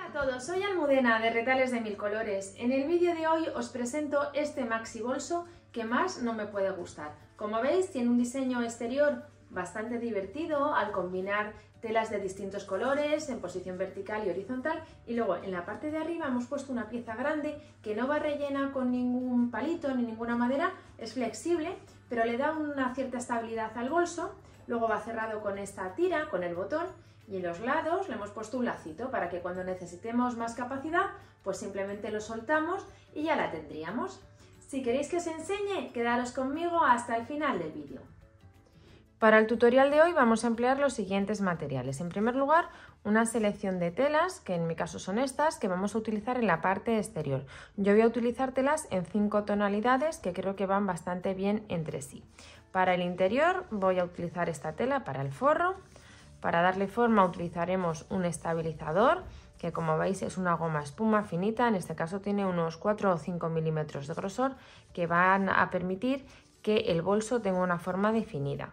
Hola a todos, soy Almudena de Retales de Mil Colores. En el vídeo de hoy os presento este maxi bolso que más no me puede gustar. Como veis, tiene un diseño exterior bastante divertido al combinar telas de distintos colores en posición vertical y horizontal, y luego en la parte de arriba hemos puesto una pieza grande que no va rellena con ningún palito ni ninguna madera, es flexible pero le da una cierta estabilidad al bolso. Luego va cerrado con esta tira, con el botón, y en los lados le hemos puesto un lacito para que cuando necesitemos más capacidad pues simplemente lo soltamos y ya la tendríamos. Si queréis que os enseñe, quedaros conmigo hasta el final del vídeo. Para el tutorial de hoy vamos a emplear los siguientes materiales. En primer lugar, una selección de telas, que en mi caso son estas, que vamos a utilizar en la parte exterior. Yo voy a utilizar telas en 5 tonalidades que creo que van bastante bien entre sí. Para el interior voy a utilizar esta tela para el forro. Para darle forma utilizaremos un estabilizador, que como veis es una goma espuma finita, en este caso tiene unos 4 o 5 milímetros de grosor, que van a permitir que el bolso tenga una forma definida.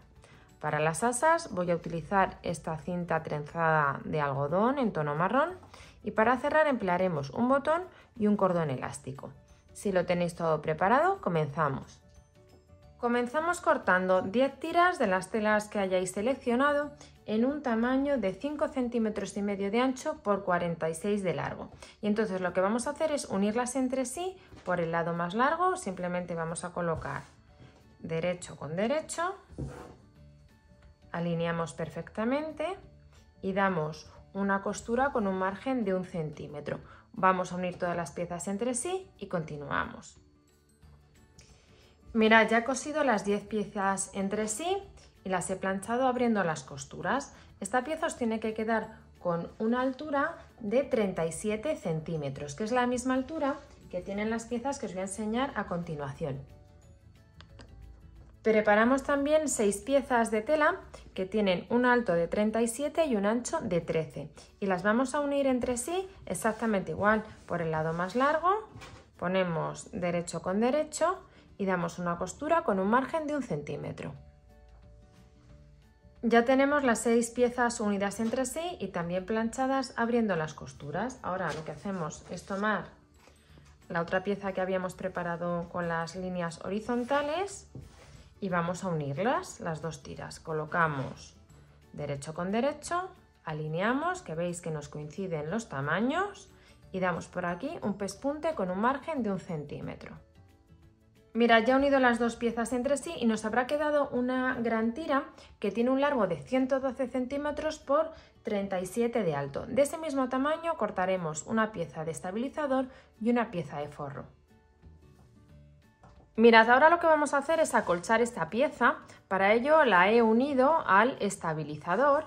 Para las asas voy a utilizar esta cinta trenzada de algodón en tono marrón, y para cerrar emplearemos un botón y un cordón elástico. Si lo tenéis todo preparado, comenzamos. Comenzamos cortando 10 tiras de las telas que hayáis seleccionado en un tamaño de 5,5 centímetros de ancho por 46 de largo. Y entonces lo que vamos a hacer es unirlas entre sí por el lado más largo. Simplemente vamos a colocar derecho con derecho, alineamos perfectamente y damos una costura con un margen de 1 centímetro. Vamos a unir todas las piezas entre sí y continuamos. Mirad, ya he cosido las 10 piezas entre sí y las he planchado abriendo las costuras. Esta pieza os tiene que quedar con una altura de 37 centímetros, que es la misma altura que tienen las piezas que os voy a enseñar a continuación. Preparamos también 6 piezas de tela que tienen un alto de 37 y un ancho de 13, y las vamos a unir entre sí exactamente igual. Por el lado más largo ponemos derecho con derecho y damos una costura con un margen de 1 centímetro. Ya tenemos las 6 piezas unidas entre sí y también planchadas abriendo las costuras. Ahora lo que hacemos es tomar la otra pieza que habíamos preparado con las líneas horizontales y vamos a unirlas, las 2 tiras. Colocamos derecho con derecho, alineamos, que veis que nos coinciden los tamaños, y damos por aquí un pespunte con un margen de 1 centímetro. Mirad, ya he unido las 2 piezas entre sí y nos habrá quedado una gran tira que tiene un largo de 112 centímetros por 37 de alto. De ese mismo tamaño cortaremos una pieza de estabilizador y una pieza de forro. Mirad, ahora lo que vamos a hacer es acolchar esta pieza. Para ello la he unido al estabilizador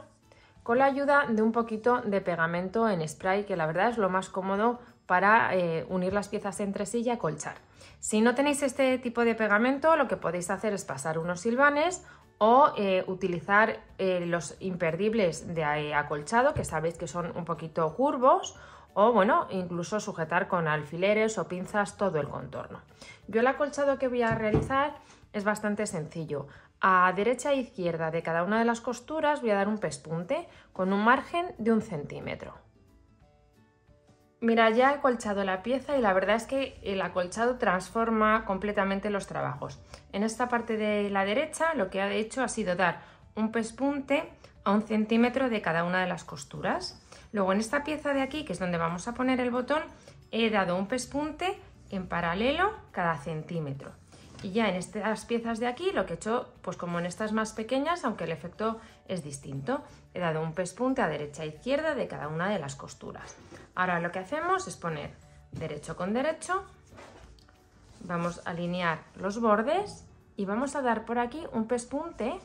con la ayuda de un poquito de pegamento en spray, que la verdad es lo más cómodo para unir las piezas entre sí y acolchar. Si no tenéis este tipo de pegamento, lo que podéis hacer es pasar unos silbanes o utilizar los imperdibles de acolchado, que sabéis que son un poquito curvos, o bueno, incluso sujetar con alfileres o pinzas todo el contorno. Yo el acolchado que voy a realizar es bastante sencillo. A derecha e izquierda de cada una de las costuras voy a dar un pespunte con un margen de 1 centímetro. Mira, ya he acolchado la pieza y la verdad es que el acolchado transforma completamente los trabajos. En esta parte de la derecha lo que he hecho ha sido dar un pespunte a 1 centímetro de cada una de las costuras. Luego en esta pieza de aquí, que es donde vamos a poner el botón, he dado un pespunte en paralelo cada centímetro. Y ya en estas piezas de aquí lo que he hecho, pues como en estas más pequeñas, aunque el efecto es distinto, he dado un pespunte a derecha e izquierda de cada una de las costuras. Ahora lo que hacemos es poner derecho con derecho, vamos a alinear los bordes y vamos a dar por aquí un pespunte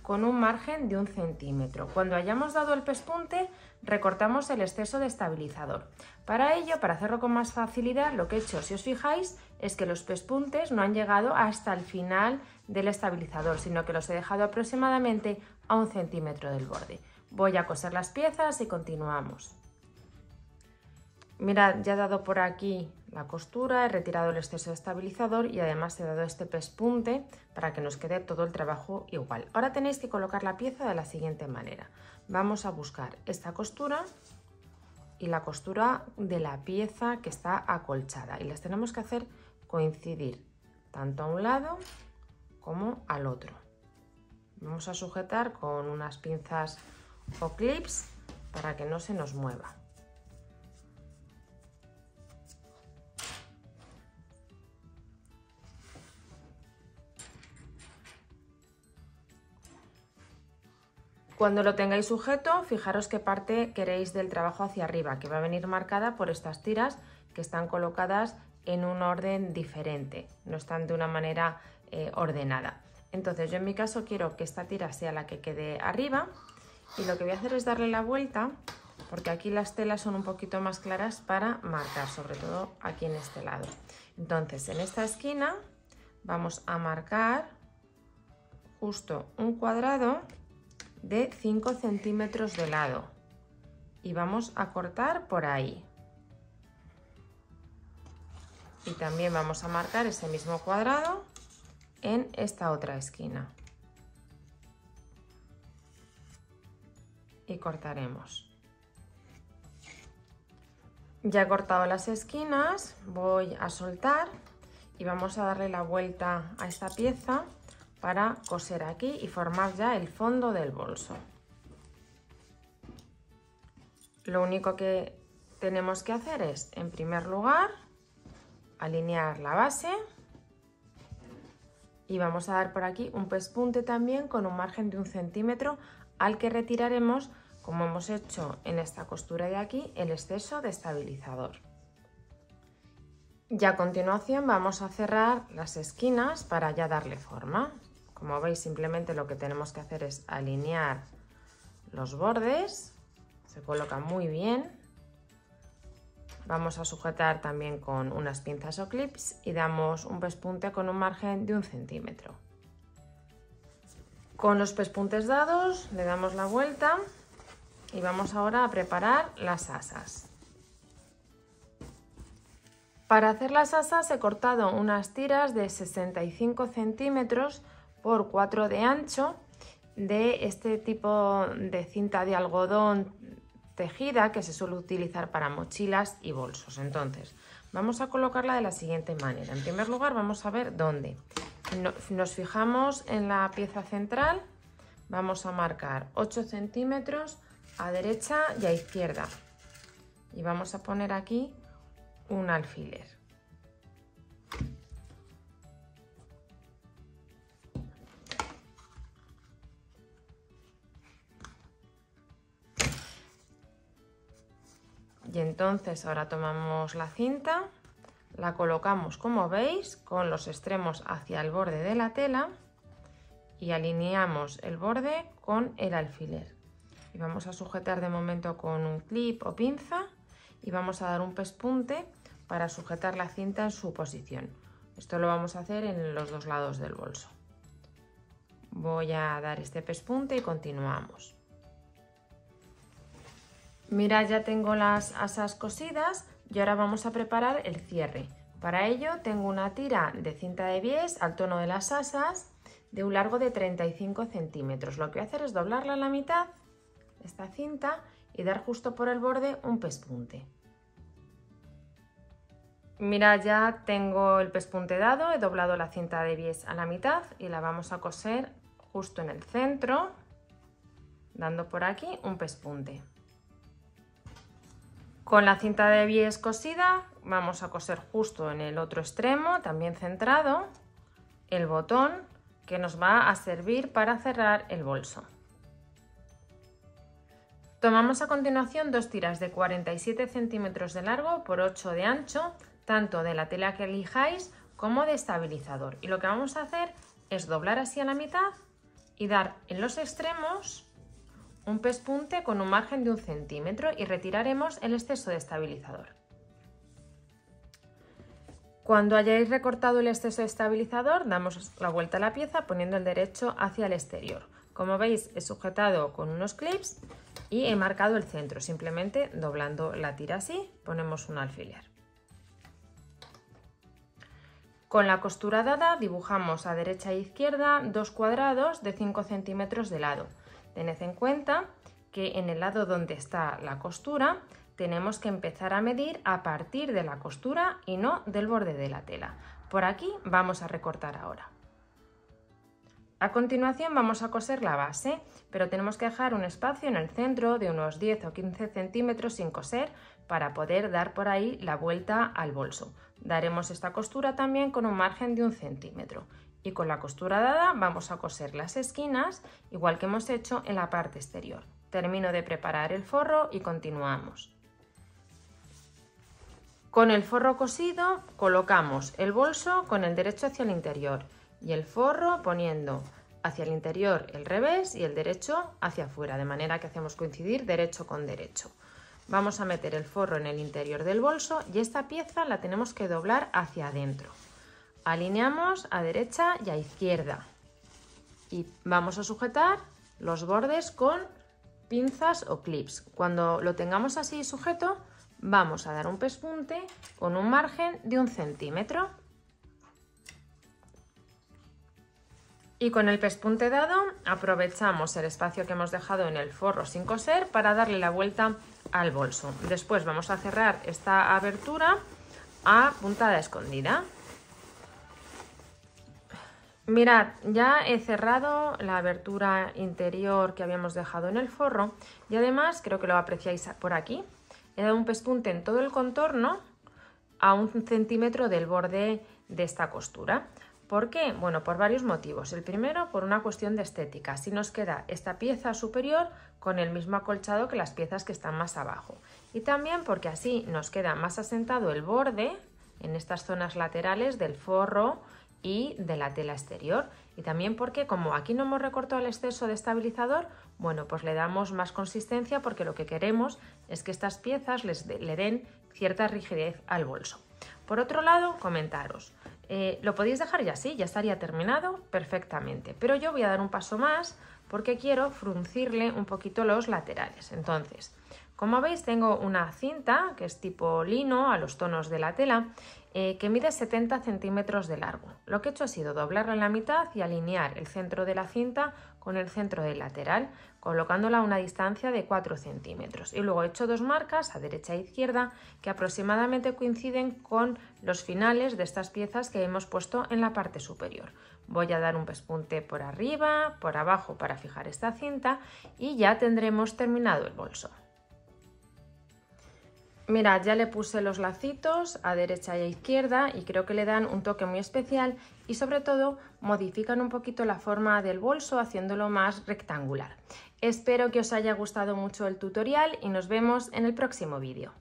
con un margen de 1 centímetro. Cuando hayamos dado el pespunte, recortamos el exceso de estabilizador. Para ello, para hacerlo con más facilidad, lo que he hecho, si os fijáis, es que los pespuntes no han llegado hasta el final del estabilizador, sino que los he dejado aproximadamente a 1 centímetro del borde. Voy a coser las piezas y continuamos. Mirad, ya he dado por aquí la costura, he retirado el exceso de estabilizador y además he dado este pespunte para que nos quede todo el trabajo igual. Ahora tenéis que colocar la pieza de la siguiente manera. Vamos a buscar esta costura, y la costura de la pieza que está acolchada, y las tenemos que hacer coincidir tanto a un lado como al otro. Vamos a sujetar con unas pinzas o clips para que no se nos mueva. Cuando lo tengáis sujeto, fijaros qué parte queréis del trabajo hacia arriba, que va a venir marcada por estas tiras que están colocadas en un orden diferente, no están de una manera ordenada. Entonces yo en mi caso quiero que esta tira sea la que quede arriba, y lo que voy a hacer es darle la vuelta, porque aquí las telas son un poquito más claras para marcar, sobre todo aquí en este lado. Entonces en esta esquina vamos a marcar justo un cuadrado de 5 centímetros de lado y vamos a cortar por ahí, y también vamos a marcar ese mismo cuadrado en esta otra esquina y cortaremos. Ya he cortado las esquinas, voy a soltar y vamos a darle la vuelta a esta pieza para coser aquí y formar ya el fondo del bolso. Lo único que tenemos que hacer es, en primer lugar, alinear la base, y vamos a dar por aquí un pespunte también con un margen de 1 centímetro al que retiraremos, como hemos hecho en esta costura de aquí, el exceso de estabilizador. Y a continuación vamos a cerrar las esquinas para ya darle forma. Como veis, simplemente lo que tenemos que hacer es alinear los bordes, se coloca muy bien. Vamos a sujetar también con unas pinzas o clips y damos un pespunte con un margen de 1 centímetro. Con los pespuntes dados le damos la vuelta y vamos ahora a preparar las asas. Para hacer las asas he cortado unas tiras de 65 centímetros por 4 de ancho de este tipo de cinta de algodón tejida que se suele utilizar para mochilas y bolsos. Entonces vamos a colocarla de la siguiente manera. En primer lugar vamos a ver dónde. Nos fijamos en la pieza central, vamos a marcar 8 centímetros a derecha y a izquierda y vamos a poner aquí un alfiler. Y entonces ahora tomamos la cinta, la colocamos como veis con los extremos hacia el borde de la tela y alineamos el borde con el alfiler. Y vamos a sujetar de momento con un clip o pinza y vamos a dar un pespunte para sujetar la cinta en su posición. Esto lo vamos a hacer en los dos lados del bolso. Voy a dar este pespunte y continuamos. Mirad, ya tengo las asas cosidas y ahora vamos a preparar el cierre. Para ello tengo una tira de cinta de bies al tono de las asas de un largo de 35 centímetros. Lo que voy a hacer es doblarla a la mitad, esta cinta, y dar justo por el borde un pespunte. Mirad, ya tengo el pespunte dado, he doblado la cinta de bies a la mitad y la vamos a coser justo en el centro, dando por aquí un pespunte. Con la cinta de bies cosida vamos a coser justo en el otro extremo, también centrado, el botón que nos va a servir para cerrar el bolso. Tomamos a continuación dos tiras de 47 centímetros de largo por 8 de ancho, tanto de la tela que elijáis como de estabilizador. Y lo que vamos a hacer es doblar así a la mitad y dar en los extremos un pespunte con un margen de 1 centímetro y retiraremos el exceso de estabilizador. Cuando hayáis recortado el exceso de estabilizador, damos la vuelta a la pieza poniendo el derecho hacia el exterior. Como veis, he sujetado con unos clips y he marcado el centro, simplemente doblando la tira así, ponemos un alfiler. Con la costura dada dibujamos a derecha e izquierda dos cuadrados de 5 centímetros de lado. Tened en cuenta que en el lado donde está la costura tenemos que empezar a medir a partir de la costura y no del borde de la tela. Por aquí vamos a recortar ahora. A continuación vamos a coser la base, pero tenemos que dejar un espacio en el centro de unos 10 o 15 centímetros sin coser para poder dar por ahí la vuelta al bolso. Daremos esta costura también con un margen de 1 centímetro y con la costura dada vamos a coser las esquinas igual que hemos hecho en la parte exterior. Termino de preparar el forro y continuamos. Con el forro cosido colocamos el bolso con el derecho hacia el interior y el forro poniendo hacia el interior el revés y el derecho hacia afuera, de manera que hacemos coincidir derecho con derecho. Vamos a meter el forro en el interior del bolso y esta pieza la tenemos que doblar hacia adentro. Alineamos a derecha y a izquierda y vamos a sujetar los bordes con pinzas o clips. Cuando lo tengamos así sujeto, vamos a dar un pespunte con un margen de 1 centímetro. Y con el pespunte dado aprovechamos el espacio que hemos dejado en el forro sin coser para darle la vuelta al bolso. Después vamos a cerrar esta abertura a puntada escondida. Mirad, ya he cerrado la abertura interior que habíamos dejado en el forro y además, creo que lo apreciáis por aquí, he dado un pespunte en todo el contorno a 1 centímetro del borde de esta costura. ¿Por qué? Bueno, por varios motivos. El primero, por una cuestión de estética. Así nos queda esta pieza superior con el mismo acolchado que las piezas que están más abajo. Y también porque así nos queda más asentado el borde en estas zonas laterales del forro y de la tela exterior. Y también porque como aquí no hemos recortado el exceso de estabilizador, bueno, pues le damos más consistencia porque lo que queremos es que estas piezas le den cierta rigidez al bolso. Por otro lado, comentaros, lo podéis dejar ya así, ya estaría terminado perfectamente, pero yo voy a dar un paso más porque quiero fruncirle un poquito los laterales. Entonces, como veis, tengo una cinta que es tipo lino a los tonos de la tela que mide 70 centímetros de largo. Lo que he hecho ha sido doblarla en la mitad y alinear el centro de la cinta con el centro del lateral, colocándola a una distancia de 4 centímetros. Y luego he hecho 2 marcas a derecha e izquierda que aproximadamente coinciden con los finales de estas piezas que hemos puesto en la parte superior. Voy a dar un pespunte por arriba, por abajo para fijar esta cinta y ya tendremos terminado el bolso. Mirad, ya le puse los lacitos a derecha y a izquierda y creo que le dan un toque muy especial y sobre todo modifican un poquito la forma del bolso haciéndolo más rectangular. Espero que os haya gustado mucho el tutorial y nos vemos en el próximo vídeo.